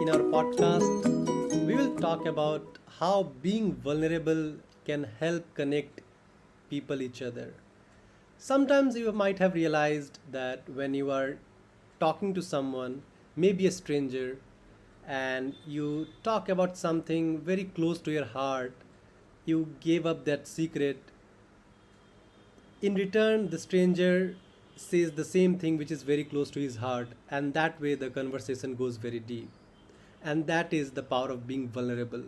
In our podcast, we will talk about how being vulnerable can help connect people each other. Sometimes you might have realized that when you are talking to someone, maybe a stranger, and you talk about something very close to your heart, you gave up that secret. In return, the stranger says the same thing which is very close to his heart, and that way the conversation goes very deep. And that is the power of being vulnerable.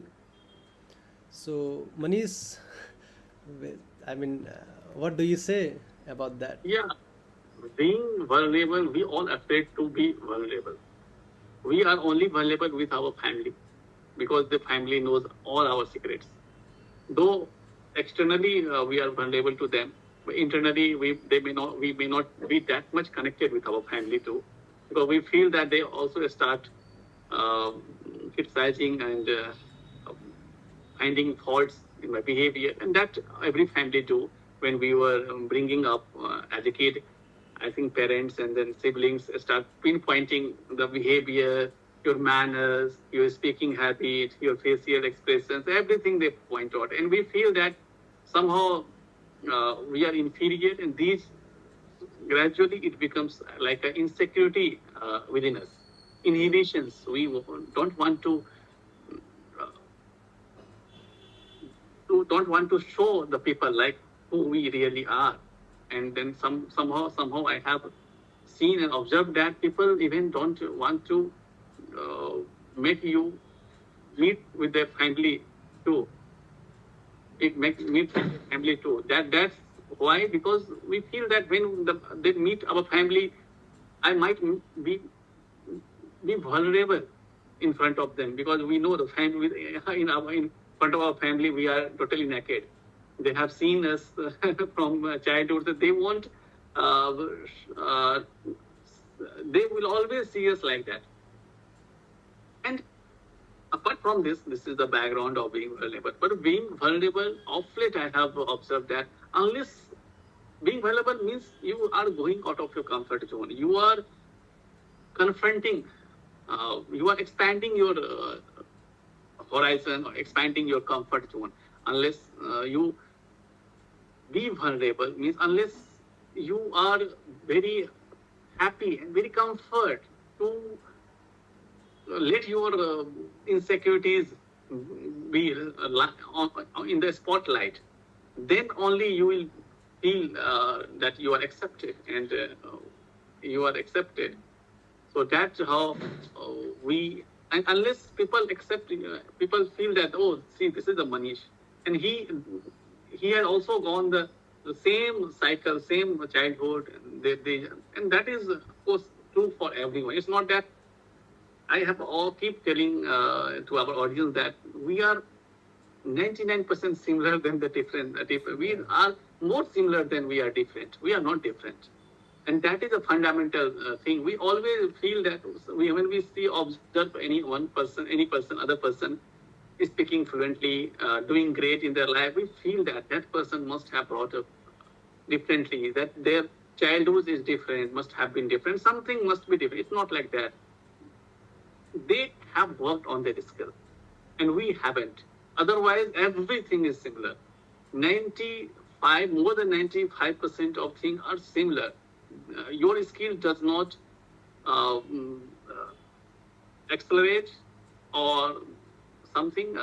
So, Manish, I mean, what do you say about that? Yeah, being vulnerable, we all afraid to be vulnerable. We are only vulnerable with our family because the family knows all our secrets. Though externally we are vulnerable to them, but internally we may not be that much connected with our family too, because we feel that they also start uh, criticizing and finding faults in my behavior, and that every family do. When we were bringing up as a kid, I think parents and then siblings start pinpointing the behavior, your manners, your speaking habit, your facial expressions, everything they point out, and we feel that somehow we are inferior, and these gradually it becomes like an insecurity within us, inhibitions. We don't want uh, don't want to show the people like who we really are. And then somehow I have seen and observed that people even don't want to uh, make you meet with their family too. It makes meet with their family too. That's why, because we feel that when they meet our family, I might be be vulnerable in front of them, because we know the family in front of our family we are totally naked. They have seen us from childhood. That they won't. Uh, uh, they will always see us like that. And apart from this is the background of being vulnerable. But being vulnerable, of late I have observed that unless being vulnerable means you are going out of your comfort zone. You are confronting, you are expanding your horizon or expanding your comfort zone. Unless you be vulnerable means unless you are very happy and very comfort to let your insecurities be in the spotlight, then only you will feel that you are accepted and you are accepted. So that's how we, and unless people accept, people feel that, oh, see, this is the Manish, and he had also gone the same cycle, same childhood, and that is of course true for everyone. It's not that I have all keep telling to our audience that we are 99% similar than the different. We are more similar than we are different. We are not different, and that is a fundamental thing. We always feel that when we see observe any one person, any person, other person is speaking fluently, doing great in their life, we feel that that person must have brought up differently. That their childhood is different, must have been different. Something must be different. It's not like that. They have worked on their skill and we haven't. Otherwise, everything is similar. 95, more than 95% of things are similar. Your skill does not accelerate or something.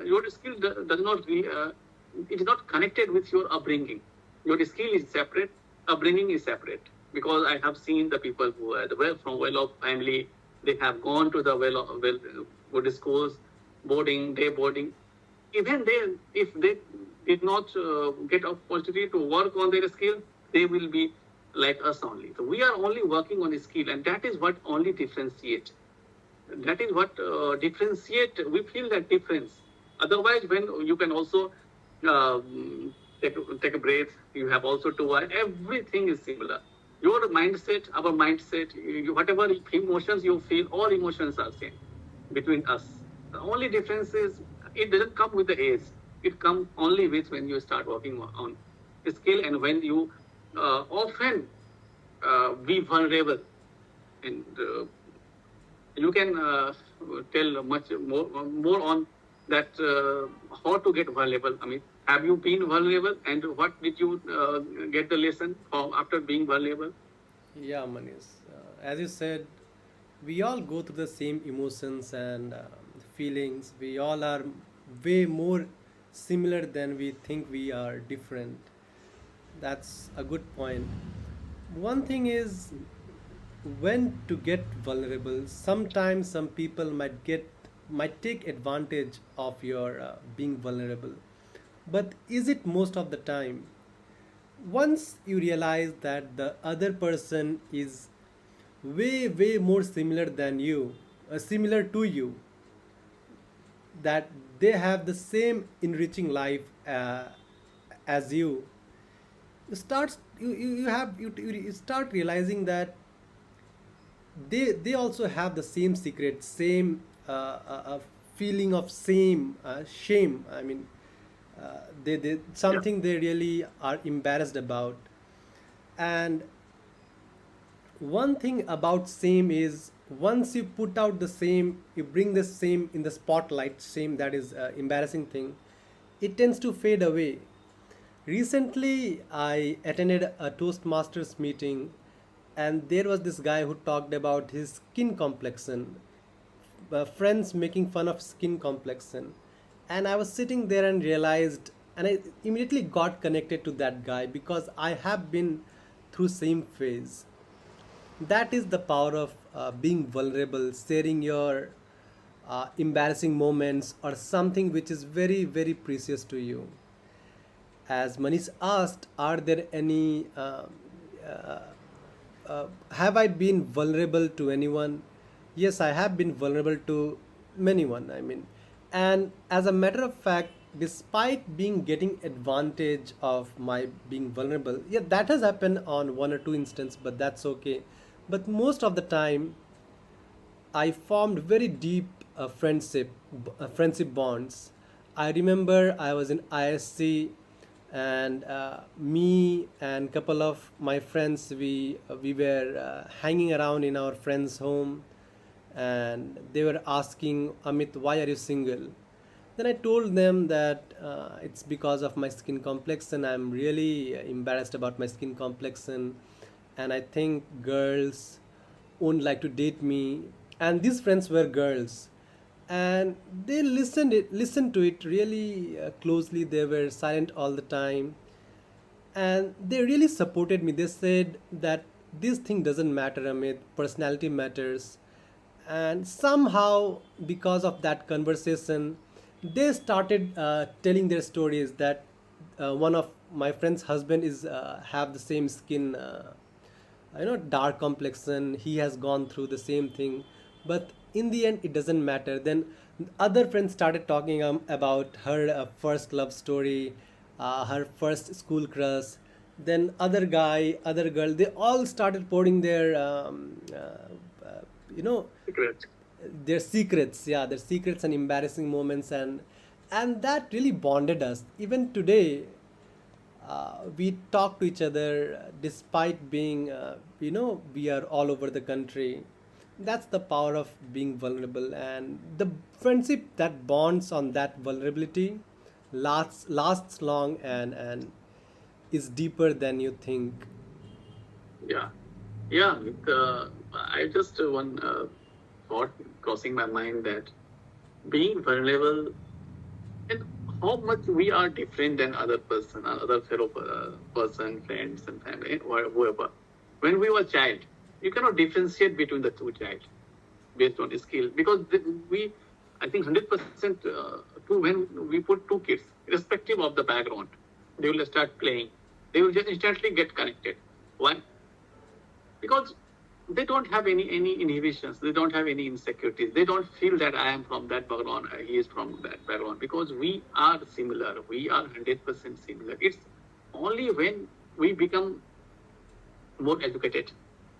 Your skill does not, it is not connected with your upbringing. Your skill is separate, upbringing is separate. Because I have seen the people who are from well-off family, they have gone to the good schools, boarding, day boarding. Even they, if they did not get opportunity to work on their skill, they will be like us only. So we are only working on a skill, and that is what only differentiate. That is what differentiate. We feel that difference. Otherwise, when you can also take a breath, you have also to work. Everything is similar. Your mindset, our mindset, whatever emotions you feel, all emotions are same between us. The only difference is it doesn't come with the age. It comes only with when you start working on skill, and when you often be vulnerable and You can tell much more on that, how to get vulnerable. I mean, have you been vulnerable, and what did you get the lesson from after being vulnerable? Yeah, Manish. As you said, we all go through the same emotions and feelings. We all are way more similar than we think we are different. That's a good point. One thing is when to get vulnerable. Sometimes some people might take advantage of your being vulnerable. But is it most of the time? Once you realize that the other person is way more similar than you, similar to you, that they have the same enriching life as you start realizing that they also have the same secret, same feeling of same shame. I mean, they Yeah, something they really are embarrassed about. And one thing about same is once you put out the same, you bring the same in the spotlight, same that is embarrassing thing, it tends to fade away. Recently, I attended a Toastmasters meeting, and there was this guy who talked about his skin complexion, friends making fun of skin complexion. And I was sitting there and realized, and I immediately got connected to that guy because I have been through same phase. That is the power of being vulnerable, sharing your embarrassing moments or something which is very precious to you. As Manish asked, are there any have I been vulnerable to anyone? Yes, I have been vulnerable to many one. I mean, and as a matter of fact, despite being getting advantage of my being vulnerable, yeah, that has happened on one or two instances, but that's okay. But most of the time, I formed very deep friendship bonds. I remember I was in ISC, and me and couple of my friends we were hanging around in our friend's home, and they were asking Amit, why are you single? Then I told them that it's because of my skin complexion. I'm really embarrassed about my skin complexion, and I think girls won't like to date me. And these friends were girls, and they listened to it really closely. They were silent all the time, and they really supported me. They said that this thing doesn't matter, Amit. Personality matters. And somehow, because of that conversation, they started telling their stories that one of my friend's husband is have the same skin, dark complexion. He has gone through the same thing, but in the end, it doesn't matter. Then other friends started talking about her first love story, her first school crush. Then other guy, other girl, they all started pouring their you know secret. their secrets, yeah, their secrets and embarrassing moments. And that really bonded us. Even today, we talk to each other despite being we are all over the country. That's the power of being vulnerable, and the friendship that bonds on that vulnerability lasts long and is deeper than you think. Yeah, yeah. I just one thought crossing my mind that being vulnerable and how much we are different than other person, other fellow person, friends and family, or whoever. When we were child, you cannot differentiate between the two child based on skill because we, I think 100% to when we put two kids, irrespective of the background, they will start playing. They will just instantly get connected. Why? Because they don't have any inhibitions, they don't have any insecurities, they don't feel that I am from that background, he is from that background, because we are similar, we are 100% similar. It's only when we become more educated,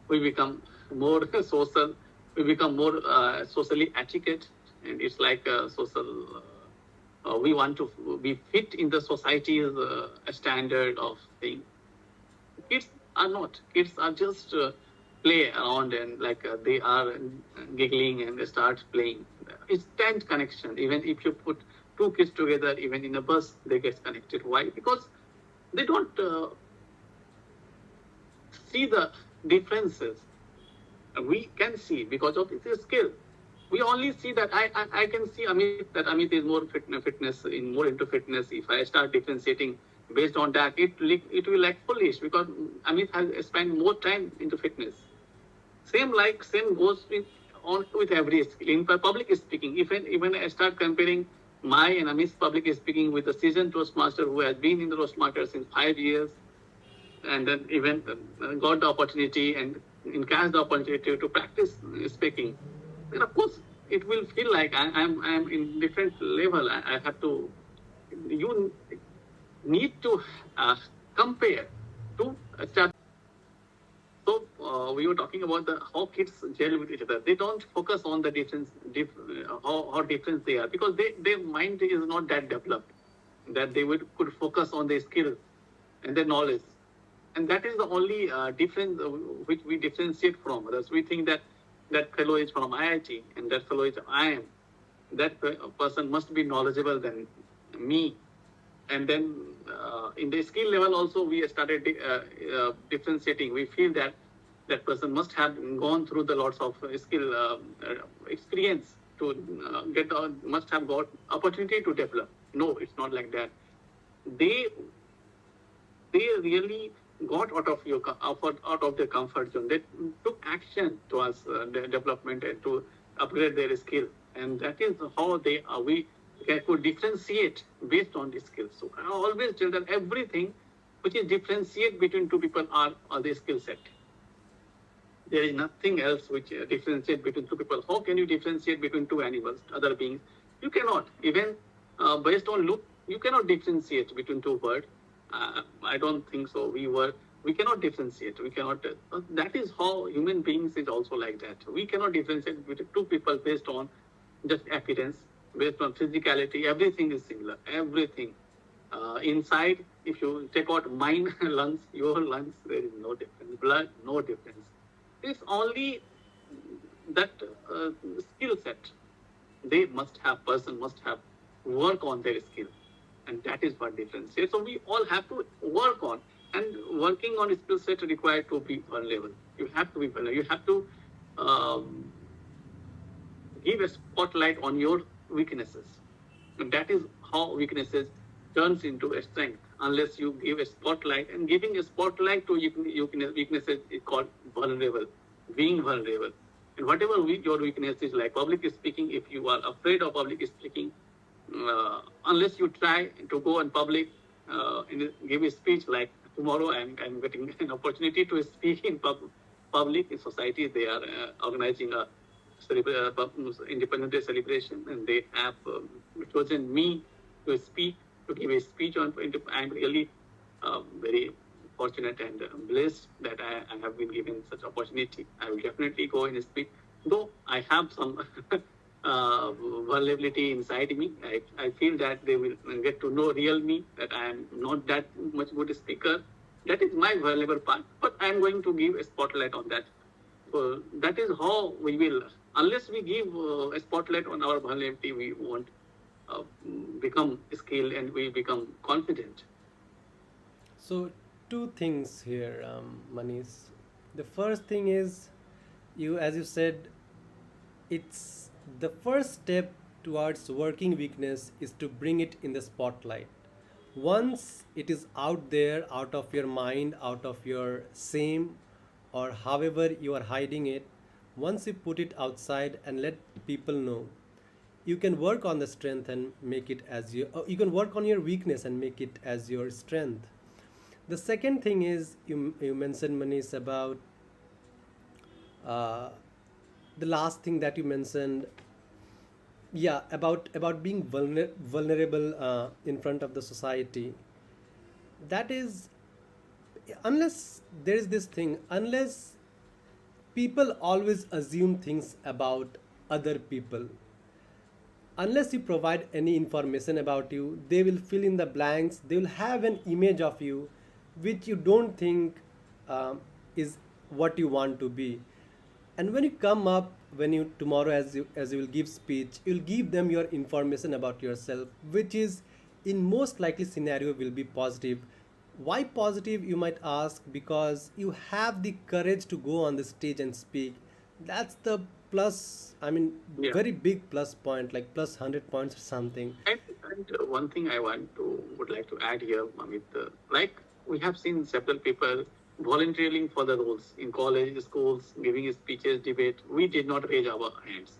we become more social, we become more socially etiquette, and it's like a social we want to be fit in the society's standard of thing. Kids are not. Kids are just play around and like they are giggling and they start playing. Instant connection. Even if you put two kids together, even in a bus, they get connected. Why? Because they don't see the differences. We can see because of his skill. We only see that I can see Amit, that Amit is more more into fitness. If I start differentiating based on that, it will like foolish because Amit has spent more time into fitness. Same goes with every skill. In public speaking, even I start comparing my and Amit's public speaking with a seasoned Toastmaster who has been in the Toastmaster since 5 years, and then even got the opportunity and encouraged the opportunity to practice speaking, then of course it will feel like I'm in different level. I have to. You need to compare to start. So we were talking about how kids gel with each other. They don't focus on the how different they are because their mind is not that developed that they could focus on their skill and their knowledge. And that is the only difference which we differentiate from others. We think that that fellow is from IIT and that fellow is IIM. That person must be knowledgeable than me. And then in the skill level also we started differentiating. We feel that that person must have gone through the lots of skill experience to must have got opportunity to develop. No, it's not like that. They really got out of their comfort zone. They took action towards their development and to upgrade their skill, and that is how we could differentiate based on the skills. So I always tell that everything which is differentiate between two people are the skill set. There is nothing else which differentiate between two people. How can you differentiate between two animals, other beings? You cannot. Even based on look, you cannot differentiate between two birds. I don't think so. We cannot differentiate. We cannot. That is how human beings is also like that. We cannot differentiate between two people based on just appearance, based on physicality. Everything is similar. Everything. Inside, if you take out mine lungs, your lungs, there is no difference. Blood, no difference. It's only that skill set. Person must have work on their skill. And that is what differentiates. So we all have to work on, and working on a skill set required to be vulnerable. You have to be vulnerable. You have to give a spotlight on your weaknesses. And that is how weaknesses turns into a strength. Unless you give a spotlight, and giving a spotlight to weaknesses is called vulnerable, being vulnerable. And whatever your weakness is, like public speaking, if you are afraid of public speaking, unless you try to go in public and give a speech, like tomorrow I'm getting an opportunity to speak in public in society. They are organizing a Independence Day celebration, and they have chosen me to speak, to give a speech on. I'm really very fortunate and blessed that I have been given such opportunity. I will definitely go and speak, though I have some vulnerability inside me. I feel that they will get to know real me, that I am not that much good speaker. That is my vulnerable part, but I am going to give a spotlight on that. So that is how we will. Unless we give a spotlight on our vulnerability, we won't become skilled and we become confident. So, two things here, Manish. The first thing is, as you said, it's the first step towards working weakness is to bring it in the spotlight. Once it is out there, out of your mind, out of your shame, or however you are hiding it, once you put it outside and let people know, you can work on the strength and make it as you can work on your weakness and make it as your strength. The second thing is, you mentioned, Manish, about uh, the last thing that you mentioned, yeah, about being vulnerable in front of the society. That is, unless there is this thing, unless people always assume things about other people, unless you provide any information about you, they will fill in the blanks. They will have an image of you which you don't think is what you want to be. And when you come up, when you tomorrow, as you will give speech, you'll give them your information about yourself, which is in most likely scenario will be positive. Why positive, you might ask? Because you have the courage to go on the stage and speak. That's the plus, I mean, Yeah. very big plus point, like plus 100 points or something. And one thing I would like to add here, Amit, like we have seen several people volunteering for the roles in college, schools, giving speeches, debate. We did not raise our hands.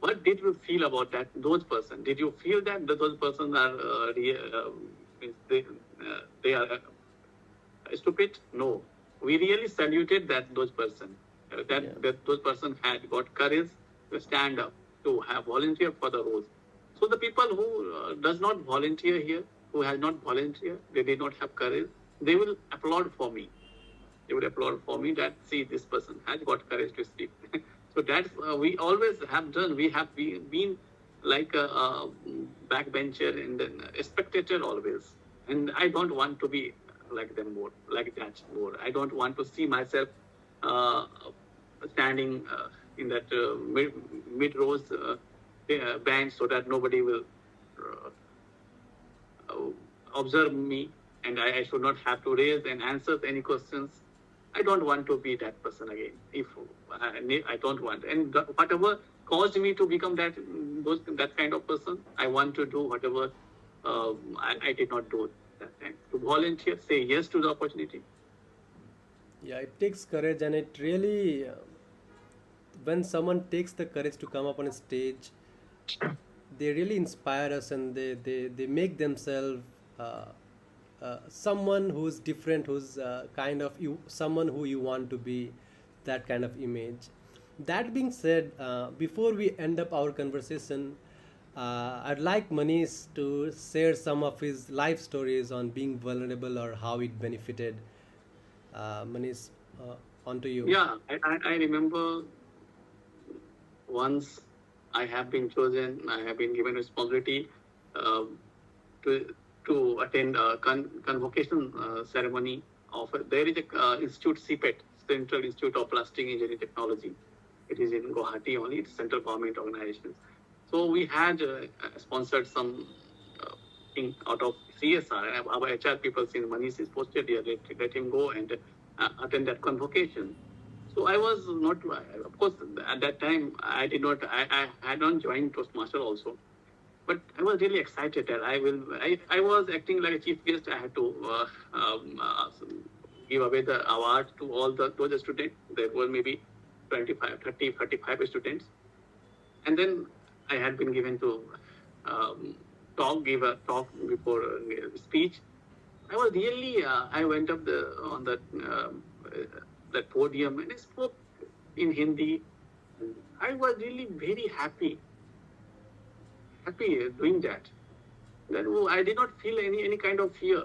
What did you feel about that? Those person? Did you feel that those persons are means they are stupid? No, we really saluted that those person. Yeah. That those person had got courage to stand up to have volunteer for the roles. So the people who does not volunteer here, who has not volunteer, they did not have courage. They will applaud for me. They would applaud for me that see this person has got courage to speak. So that's we always have done. We have been like a backbencher and then a spectator always. And I don't want to be like them more, like that more. I don't want to see myself uh, standing in that mid rows bench so that nobody will uh, observe me and I should not have to raise and answer any questions. I don't want to be that person again. If I don't want, and whatever caused me to become that kind of person, I want to do whatever I did not do that time. To volunteer, say yes to the opportunity. Yeah, it takes courage, and it really, when someone takes the courage to come up on a stage, they really inspire us, and they make themselves uh, someone who's different, who's kind of you, someone who you want to be, that kind of image. That being said, before we end up our conversation, I'd like Manish to share some of his life stories on being vulnerable or how it benefited. Manish, on to you. Yeah, I remember once I have been chosen, I have been given responsibility um, to attend a convocation ceremony of there is a institute CPET, Central Institute of Plastic Engineering Technology. It is in Guwahati only. It's central government organization. So we had sponsored some thing out of CSR. Our HR people saying Manish is posted here. Let him go and attend that convocation. So I was not, of course, at that time I did not, I had not joined Toastmaster also, but I was really excited that I was acting like a chief guest. I had to give away the award to all those students. There were maybe 25, 30, 35 students. And then I had been given to give a talk before speech. I was really, I went up on that podium and I spoke in Hindi. I was really very happy doing that. Then I did not feel any kind of fear.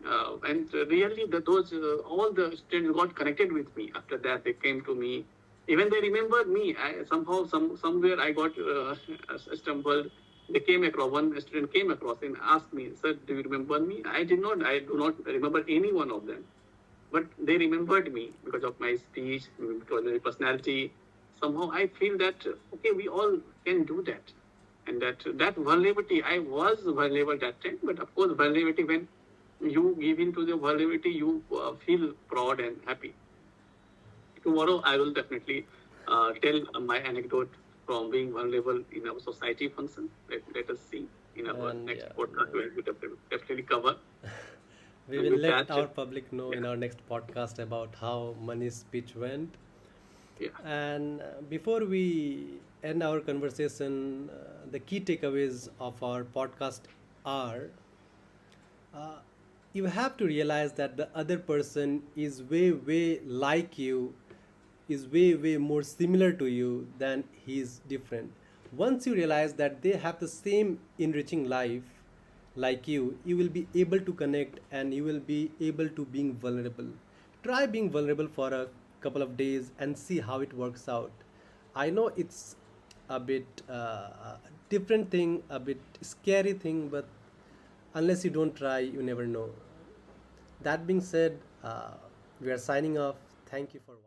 And really, those all the students got connected with me. After that, they came to me. Even they remembered me. Somewhere I got stumbled. They came across. One student came across and asked me, "Sir, do you remember me?" I did not. I do not remember any one of them. But they remembered me because of my speech, because of my personality. Somehow I feel that okay, we all can do that, and that vulnerability. I was vulnerable that time, but of course, vulnerability when you give in to the vulnerability, you feel proud and happy. Tomorrow, I will definitely tell my anecdote from being vulnerable in our society function. Let us see in our And next yeah, podcast where we definitely cover. we And will with let that, our public know in yeah, our next podcast about how Manish's speech went. yeah, And before we end our conversation, the key takeaways of our podcast are, uh, you have to realize that the other person is way like you, is way more similar to you than he is different. Once you realize that they have the same enriching life like you will be able to connect, and you will be able to being vulnerable. Try being vulnerable for a couple of days and see how it works out. I know it's a bit different thing, a bit scary thing, but unless you don't try, you never know. That being said, we are signing off. Thank you for watching.